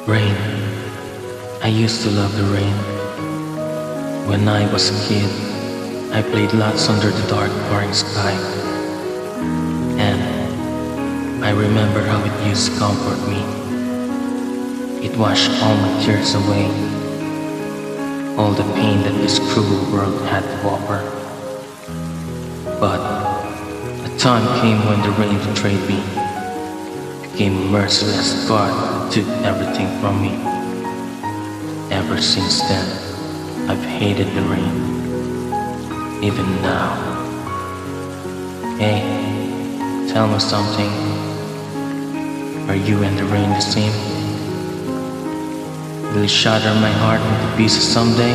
Rain. I used to love the rain. When I was a kid, I played lots under the dark orange sky. And I remember how it used to comfort me. It washed all my tears away, all the pain that this cruel world had to offer. But a time came when the rain betrayed me, became a merciless God that took everything from me. Ever since then, I've hated the rain, even now. Hey, tell me something. Are you and the rain the same? Will it shatter my heart into pieces someday?